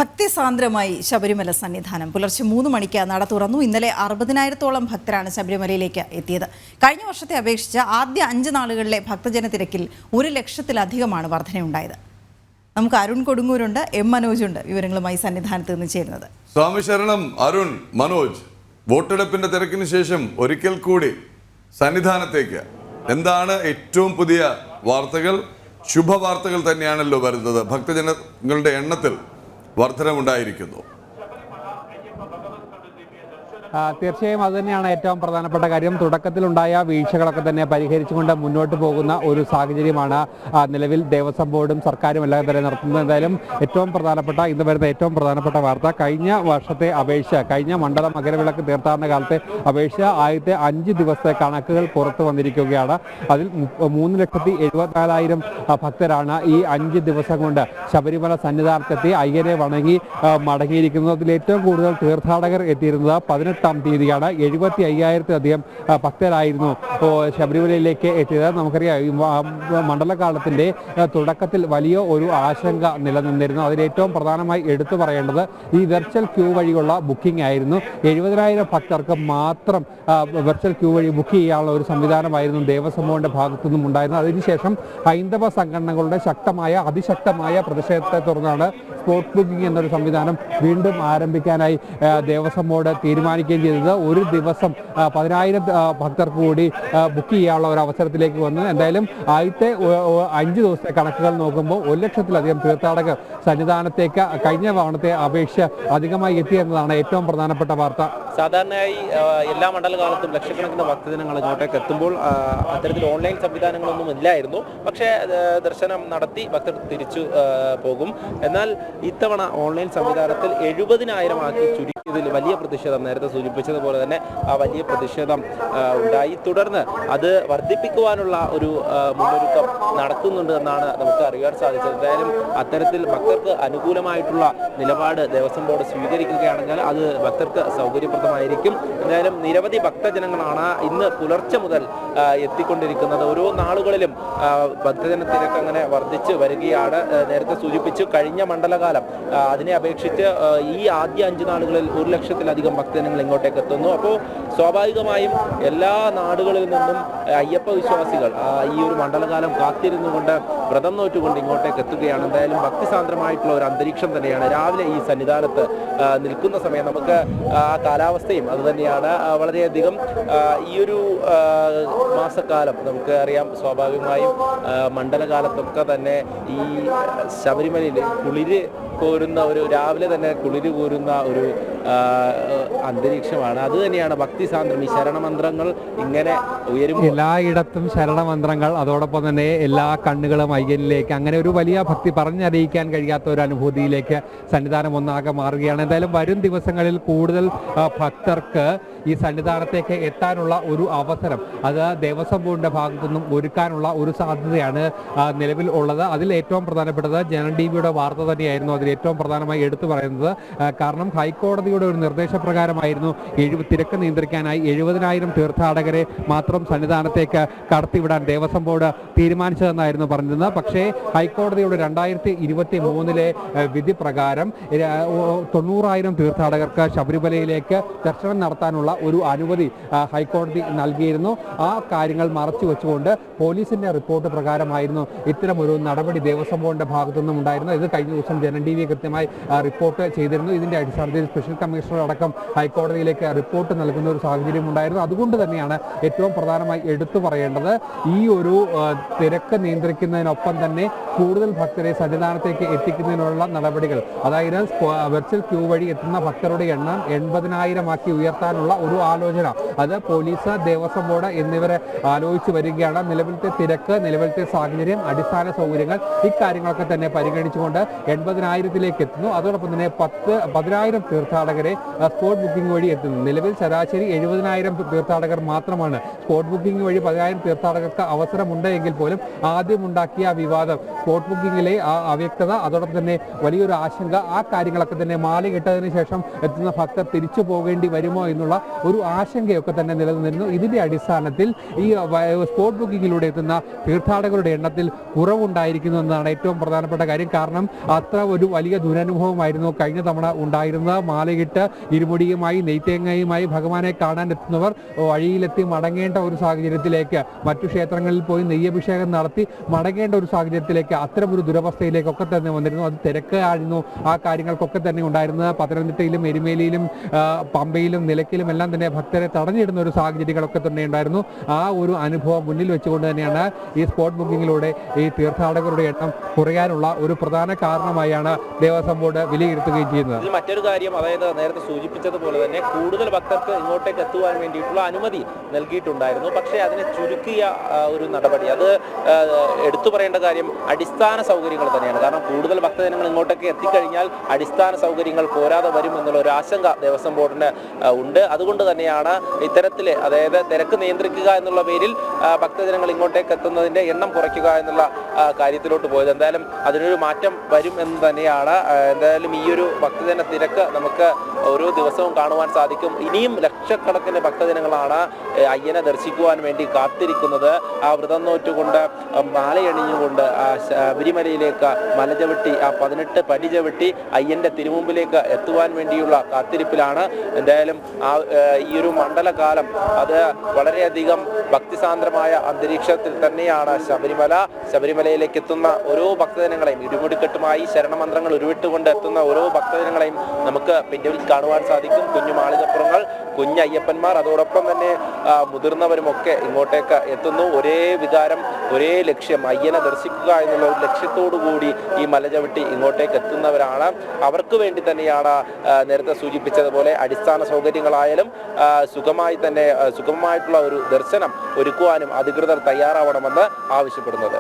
ഭക്തിസാന്ദ്രമായി ശബരിമല സന്നിധാനം പുലർച്ചെ 3 മണിക്ക് നട തുറന്നു. ഇന്നലെ 60,000-ഓളം ഭക്തരാണ് ശബരിമലയിലേക്ക് എത്തിയത്. കഴിഞ്ഞ വർഷത്തെ അപേക്ഷിച്ച് ആദ്യ 5 നാളുകളിലെ ഭക്തജന തിരക്കിൽ 1 ലക്ഷത്തിലധികമാണ് വർധനയുണ്ടായത്. നമുക്ക് അരുൺ കൊടുങ്ങൂരുണ്ട്, എം മനോജുണ്ട് വിവരങ്ങളുമായി സന്നിധാനത്ത് നിന്ന് ചേരുന്നത്. സ്വാമി ശരണം അരുൺ, മനോജ്. വോട്ടെടുപ്പിന്റെ തിരക്കിന് ശേഷം ഒരിക്കൽ കൂടി സന്നിധാനത്തേക്ക് എന്താണ് ഏറ്റവും പുതിയ വാർത്തകൾ? ശുഭവാർത്തകൾ തന്നെയാണല്ലോ വരുന്നത്. ഭക്തജനങ്ങളുടെ എണ്ണത്തിൽ വർധനമുണ്ടായിരിക്കുന്നു. തീർച്ചയായും അതുതന്നെയാണ് ഏറ്റവും പ്രധാനപ്പെട്ട കാര്യം. തുടക്കത്തിലുണ്ടായ വീഴ്ചകളൊക്കെ തന്നെ പരിഹരിച്ചുകൊണ്ട് മുന്നോട്ട് പോകുന്ന ഒരു സാഹചര്യമാണ് നിലവിൽ ദേവസ്വം ബോർഡും സർക്കാരും എല്ലാം തന്നെ നടത്തുന്നത്. എന്തായാലും ഇന്ന് വരുന്ന ഏറ്റവും പ്രധാനപ്പെട്ട വാർത്ത, കഴിഞ്ഞ വർഷത്തെ അപേക്ഷ, കഴിഞ്ഞ മണ്ഡല മകരവിളക്ക് തീർത്ഥാടന കാലത്തെ അപേക്ഷ ആദ്യത്തെ 5 ദിവസത്തെ കണക്കുകൾ പുറത്തു വന്നിരിക്കുകയാണ്. അതിൽ 3,74,000 ഭക്തരാണ് ഈ 5 ദിവസം കൊണ്ട് ശബരിമല സന്നിധാനത്തെത്തി അയ്യനെ വണങ്ങി മടങ്ങിയിരിക്കുന്നത്. അതിൽ ഏറ്റവും കൂടുതൽ തീർത്ഥാടകർ എത്തിയിരുന്നത് 18 തീയതിയാണ്. 75,000-ലധികം ഭക്തരായിരുന്നു ശബരിമലയിലേക്ക് എത്തിയത്. നമുക്കറിയാം, ഈ മണ്ഡലകാലത്തിന്റെ തുടക്കത്തിൽ വലിയ ഒരു ആശങ്ക നിലനിന്നിരുന്നു. അതിലേറ്റവും പ്രധാനമായി എടുത്തു പറയേണ്ടത് ഈ വെർച്വൽ ക്യൂ വഴിയുള്ള ബുക്കിംഗ് ആയിരുന്നു. 70,000 ഭക്തർക്ക് മാത്രം വെർച്വൽ ക്യൂ വഴി ബുക്ക് ചെയ്യാനുള്ള ഒരു സംവിധാനമായിരുന്നു ദേവസ്വം ബോർഡിന്റെ ഭാഗത്തു നിന്നും ഉണ്ടായിരുന്നത്. അതിനുശേഷം ഹൈന്ദവ സംഘടനകളുടെ അതിശക്തമായ പ്രതിഷേധത്തെ തുടർന്നാണ് സ്പോട്ട് ബുക്കിംഗ് എന്നൊരു സംവിധാനം വീണ്ടും ആരംഭിക്കാനായി ദേവസ്വം ബോർഡ് തീരുമാനിക്കുകയും ചെയ്തത്. ഒരു ദിവസം 10,000 ഭക്തർക്ക് കൂടി ബുക്ക് ചെയ്യാനുള്ള ഒരു അവസരത്തിലേക്ക് വന്നു. എന്തായാലും ആദ്യത്തെ 5 ദിവസത്തെ കണക്കുകൾ നോക്കുമ്പോൾ 1 ലക്ഷത്തിലധികം തീർത്ഥാടകർ സന്നിധാനത്തേക്ക് കഴിഞ്ഞ തവണത്തെ അപേക്ഷ അധികമായി എത്തിയെന്നതാണ് ഏറ്റവും പ്രധാനപ്പെട്ട വാർത്ത. സാധാരണയായി എല്ലാ മണ്ഡലകാലത്തും ലക്ഷക്കണക്കിന് ഭക്തജനങ്ങൾ ഇങ്ങോട്ടേക്ക് എത്തുമ്പോൾ അത്തരത്തിൽ ഓൺലൈൻ സംവിധാനങ്ങളൊന്നും ഇല്ലായിരുന്നു. പക്ഷേ ദർശനം നടത്തി ഭക്തർ തിരിച്ചു പോകും. എന്നാൽ ഇത്തവണ ഓൺലൈൻ സംവിധാനത്തിൽ 70,000 ആക്കി ചുരുക്കിയതിൽ വലിയ പ്രതിഷേധം, നേരത്തെ സൂചിപ്പിച്ചതുപോലെ തന്നെ ആ വലിയ പ്രതിഷേധം ഉണ്ടായി. തുടർന്ന് അത് വർദ്ധിപ്പിക്കുവാനുള്ള ഒരു മുന്നൊരുക്കം നടത്തുന്നുണ്ട് എന്നാണ് നമുക്ക് അറിയാൻ സാധിച്ചത്. എന്തായാലും അത്തരത്തിൽ ഭക്തർക്ക് അനുകൂലമായിട്ടുള്ള നിലപാട് ദേവസ്വം ബോർഡ് സ്വീകരിക്കുകയാണെങ്കിൽ അത് ഭക്തർക്ക് സൗകര്യപ്രദമായിരിക്കും. എന്തായാലും നിരവധി ഭക്തജനങ്ങളാണ് ഇന്ന് പുലർച്ചെ മുതൽ എത്തിക്കൊണ്ടിരിക്കുന്നത്. ഓരോ നാളുകളിലും ഭക്തജന തിരക്ക് അങ്ങനെ വർദ്ധിച്ചു വരികയാണ്. നേരത്തെ സൂചിപ്പിച്ചു, കഴിഞ്ഞ മണ്ഡലകാലം അതിനെ അപേക്ഷിച്ച് ഈ ആദ്യ 5 നാളുകളിൽ 1 ലക്ഷത്തിലധികം ഭക്തജനങ്ങൾ ഇങ്ങോട്ടേക്ക് എത്തുന്നു. അപ്പോൾ സ്വാഭാവികമായും എല്ലാ നാടുകളിൽ നിന്നും അയ്യപ്പ വിശ്വാസികൾ ഈ ഒരു മണ്ഡലകാലം കാത്തിരുന്നുകൊണ്ട് വ്രതം നോറ്റുകൊണ്ട് ഇങ്ങോട്ടേക്ക് എത്തുകയാണ്. എന്തായാലും ഭക്തിസാന്ദ്രമായിട്ടുള്ള ഒരു അന്തരീക്ഷം തന്നെയാണ് രാവിലെ ഈ സന്നിധാനത്ത് നിൽക്കുന്ന സമയം. നമുക്ക് കാലാവസ്ഥയും അതുതന്നെയാണ്. വളരെയധികം ഈ ഒരു മാസക്കാലം നമുക്ക് അറിയാം, സ്വാഭാവികമായും മണ്ഡലകാലത്തൊക്കെ തന്നെ ഈ ശബരിമലയിൽ കുളിര് കോരുന്ന രാവിലെ തന്നെ കുളിര് കോരുന്ന ഒരു അന്തരീക്ഷമാണ്. അത് തന്നെയാണ് ഭക്തിസാന്ദ്രം. ഈ ശരണമന്ത്രങ്ങൾ ഇങ്ങനെ ഉയരും, എല്ലായിടത്തും ശരണമന്ത്രങ്ങൾ, അതോടൊപ്പം തന്നെ എല്ലാ കണ്ണുകളും അയ്യനിലേക്ക്, അങ്ങനെ ഒരു വലിയ ഭക്തി പറഞ്ഞറിയിക്കാൻ കഴിയാത്ത ഒരു അനുഭൂതിയിലേക്ക് സന്നിധാനം ഒന്നാകെ മാറുകയാണ്. എന്തായാലും വരും ദിവസങ്ങളിൽ കൂടുതൽ ഭക്തർക്ക് ഈ സന്നിധാനത്തേക്ക് എത്താനുള്ള ഒരു അവസരം അത് ദേവസ്വം ബോർഡിന്റെ ഭാഗത്തു നിന്നും ഒരുക്കാനുള്ള ഒരു സാധ്യതയാണ് നിലവിൽ ഉള്ളത്. അതിൽ ഏറ്റവും പ്രധാനപ്പെട്ടത് ജനം ടിവിയുടെ വാർത്ത തന്നെയായിരുന്നു. അതിൽ ഏറ്റവും പ്രധാനമായി എടുത്തു പറയുന്നത്, കാരണം ഹൈക്കോടതിയുടെ ഒരു നിർദ്ദേശപ്രകാരമായിരുന്നു തിരക്ക് നിയന്ത്രിക്കാനായി 70,000 തീർത്ഥാടകരെ മാത്രം സന്നിധാനത്തേക്ക് കടത്തിവിടാൻ ദേവസ്വം ബോർഡ് തീരുമാനിച്ചതെന്നായിരുന്നു പറഞ്ഞിരുന്നത്. പക്ഷേ ഹൈക്കോടതിയുടെ 2023 വിധി പ്രകാരം 90,000 തീർത്ഥാടകർക്ക് ശബരിമലയിലേക്ക് ദർശനം നടത്താനുള്ള ഒരു അനുമതി ഹൈക്കോടതി നൽകിയിരുന്നു. ആ കാര്യങ്ങൾ മറച്ചു വെച്ചുകൊണ്ട് പോലീസിന്റെ റിപ്പോർട്ട് പ്രകാരമായിരുന്നു ഇത്തരമൊരു നടപടി ദേവസ്വം ബോർഡിന്റെ ഭാഗത്തു നിന്നും ഉണ്ടായിരുന്നത്. ഇത് കഴിഞ്ഞ ദിവസം ജനം ടി വി കൃത്യമായി റിപ്പോർട്ട് ചെയ്തിരുന്നു. ഇതിന്റെ അടിസ്ഥാനത്തിൽ സ്പെഷ്യൽ കമ്മീഷണർ അടക്കം ഹൈക്കോടതിയിലേക്ക് റിപ്പോർട്ട് നൽകുന്ന ഒരു സാഹചര്യം ഉണ്ടായിരുന്നു. അതുകൊണ്ട് തന്നെയാണ് ഏറ്റവും പ്രധാനമായി എടുത്തു പറയേണ്ടത്, ഈ ഒരു തിരക്ക് നിയന്ത്രിക്കുന്നതിനൊപ്പം തന്നെ കൂടുതൽ ഭക്തരെ സന്നിധാനത്തേക്ക് എത്തിക്കുന്നതിനുള്ള നടപടികൾ, അതായത് വെർച്വൽ ക്യൂ വഴി എത്തുന്ന ഭക്തരുടെ എണ്ണം 80,000 ആക്കി ഉയർത്താനുള്ള ഒരു ആലോചന അത് പോലീസ്, ദേവസ്വം ബോർഡ് എന്നിവരെ ആലോചിച്ച് വരികയാണ്. നിലവിലത്തെ തിരക്ക്, നിലവിലത്തെ സാഹചര്യം, അടിസ്ഥാന സൗകര്യങ്ങൾ, ഇക്കാര്യങ്ങളൊക്കെ തന്നെ പരിഗണിച്ചുകൊണ്ട് 80,000-ലേക്ക് എത്തുന്നു. അതോടൊപ്പം തന്നെ 10,000 തീർത്ഥാടകരെ സ്പോട്ട് ബുക്കിംഗ് വഴി എത്തുന്നു. നിലവിൽ ശരാശരി 70,000 തീർത്ഥാടകർ മാത്രമാണ്. സ്പോട്ട് ബുക്കിംഗ് വഴി 10,000 തീർത്ഥാടകർക്ക് അവസരമുണ്ട് എങ്കിൽ പോലും ആദ്യമുണ്ടാക്കിയ വിവാദം, സ്പോട്ട് ബുക്കിംഗിലെ അവ്യക്തത, അതോടൊപ്പം തന്നെ വലിയൊരു ആശങ്ക, ആ കാര്യങ്ങളൊക്കെ തന്നെ മാലയിട്ടതിന് ശേഷം എത്തുന്ന ഭക്തർ തിരിച്ചു പോകേണ്ടി വരുമോ എന്നുള്ള ഒരു ആശങ്കയൊക്കെ തന്നെ നിലനിന്നിരുന്നു. ഇതിന്റെ അടിസ്ഥാനത്തിൽ ഈ സ്പോട്ട് ബുക്കിങ്ങിലൂടെ എത്തുന്ന തീർത്ഥാടകരുടെ എണ്ണത്തിൽ കുറവുണ്ടായിരിക്കുന്നു എന്നതാണ് ഏറ്റവും പ്രധാനപ്പെട്ട കാര്യം. കാരണം അത്ര ഒരു വലിയ ദുരനുഭവമായിരുന്നു കഴിഞ്ഞ തവണ ഉണ്ടായിരുന്നത്. മാലയിട്ട് ഇരുമുടിയുമായി നെയ്ത്തേങ്ങയുമായി ഭഗവാനെ കാണാൻ എത്തുന്നവർ വഴിയിലെത്തി മടങ്ങേണ്ട ഒരു സാഹചര്യത്തിലേക്ക്, മറ്റു ക്ഷേത്രങ്ങളിൽ പോയി നെയ്യഭിഷേകം നടത്തി മടങ്ങേണ്ട ഒരു സാഹചര്യത്തിലേക്ക്, അത്തരമൊരു ദുരവസ്ഥയിലേക്കൊക്കെ തന്നെ വന്നിരുന്നു. അത് തിരക്കായിരുന്നു ആ കാര്യങ്ങൾക്കൊക്കെ തന്നെ ഉണ്ടായിരുന്നത്. പത്തനംതിട്ടയിലും എരുമേലിയിലും പമ്പയിലും നിലയ്ക്കലും എല്ലാം തന്നെ ഭക്തരെ തടഞ്ഞിടുന്ന ഒരു സാഹചര്യങ്ങളൊക്കെ തന്നെ ഉണ്ടായിരുന്നു. ആ ഒരു അനുഭവം മുന്നിൽ വെച്ചുകൊണ്ട് തന്നെയാണ് ഈ സ്പോട്ട് ബുക്കിങ്ങിലൂടെ ഈ തീർത്ഥാടകരുടെ എണ്ണം കുറയാനുള്ള ഒരു പ്രധാന കാരണമായാണ് ദേവസ്വം ബോർഡ് വിലയിരുത്തുകയും ചെയ്യുന്നത്. ഇതിൽ മറ്റൊരു കാര്യം, അതായത് നേരത്തെ സൂചിപ്പിച്ചതുപോലെ തന്നെ കൂടുതൽ ഭക്തർക്ക് ഇങ്ങോട്ടേക്ക് എത്തുവാൻ വേണ്ടിയിട്ടുള്ള അനുമതി നൽകിയിട്ടുണ്ടായിരുന്നു. പക്ഷേ അതിനെ ചുരുക്കിയ ഒരു നടപടി, അത് എടുത്തു പറയേണ്ട കാര്യം അടിസ്ഥാന സൗകര്യങ്ങൾ തന്നെയാണ്. കാരണം കൂടുതൽ ഭക്തജനങ്ങൾ ഇങ്ങോട്ടേക്ക് എത്തിക്കഴിഞ്ഞാൽ അടിസ്ഥാന സൗകര്യങ്ങൾ പോരാതെ വരും എന്നുള്ള ഒരു ആശങ്ക ദേവസ്വം ബോർഡിന് ഉണ്ട്. അതുകൊണ്ട് തന്നെയാണ് ഇത്തരത്തിൽ, അതായത് തിരക്ക് നിയന്ത്രിക്കുക എന്നുള്ള പേരിൽ ഭക്തജനങ്ങൾ ഇങ്ങോട്ടേക്ക് എത്തുന്നതിന്റെ എണ്ണം കുറയ്ക്കുക എന്നുള്ള കാര്യത്തിലോട്ട് പോയത്. എന്തായാലും അതിനൊരു മാറ്റം വരും എന്ന് തന്നെയാണ്. എന്തായാലും ഈ ഒരു ഭക്തജന തിരക്ക് നമുക്ക് ഓരോ ദിവസവും കാണുവാൻ സാധിക്കും. ഇനിയും ലക്ഷക്കണക്കിന് ഭക്തജനങ്ങളാണ് അയ്യനെ ദർശിക്കുവാൻ വേണ്ടി കാത്തിരിക്കുന്നത്. ആ വ്രതം നോറ്റുകൊണ്ട് മാലയണിഞ്ഞുകൊണ്ട് ശബരിമലയിലേക്ക് മലചവിട്ടി, ആ 18 പടി ചവിട്ടി അയ്യന്റെ തിരുമുമ്പിലേക്ക് എത്തുവാൻ വേണ്ടിയുള്ള കാത്തിരിപ്പിലാണ്. എന്തായാലും ഈ ഒരു മണ്ഡലകാലം അത് വളരെയധികം ഭക്തിസാന്ദ്രമായ അന്തരീക്ഷത്തിൽ തന്നെയാണ് ശബരിമലയിലേക്ക് എത്തുന്ന ഓരോ ഭക്തജനങ്ങളെയും, ഇരുമുടിക്കെട്ടുമായി ശരണമന്ത്രങ്ങൾ ഉരുവിട്ടുകൊണ്ട് എത്തുന്ന ഓരോ ഭക്തജനങ്ങളെയും നമുക്ക് പിന്നിൽ കാണുവാൻ സാധിക്കും. കുഞ്ഞു മാളികപ്പുറങ്ങൾ, കുഞ്ഞയ്യപ്പന്മാർ, അതോടൊപ്പം തന്നെ മുതിർന്നവരുമൊക്കെ ഇങ്ങോട്ടേക്ക് എത്തുന്നു. ഒരേ വികാരം, ഒരേ ലക്ഷ്യം, അയ്യനെ ദർശിക്കുക എന്നുള്ള ഒരു ലക്ഷ്യത്തോടു കൂടി ഈ മലചവിട്ടി ഇങ്ങോട്ടേക്ക് എത്തുന്നവരാണ്. അവർക്ക് വേണ്ടി തന്നെയാണ് നേരത്തെ സൂചിപ്പിച്ചതുപോലെ അടിസ്ഥാന സൗകര്യങ്ങളായാലും സുഗമമായിട്ടുള്ള ഒരു ദർശനം ഒരുക്കുവാനും അധികൃതർ തയ്യാറാവണമെന്ന് ആവശ്യപ്പെടുന്നത്.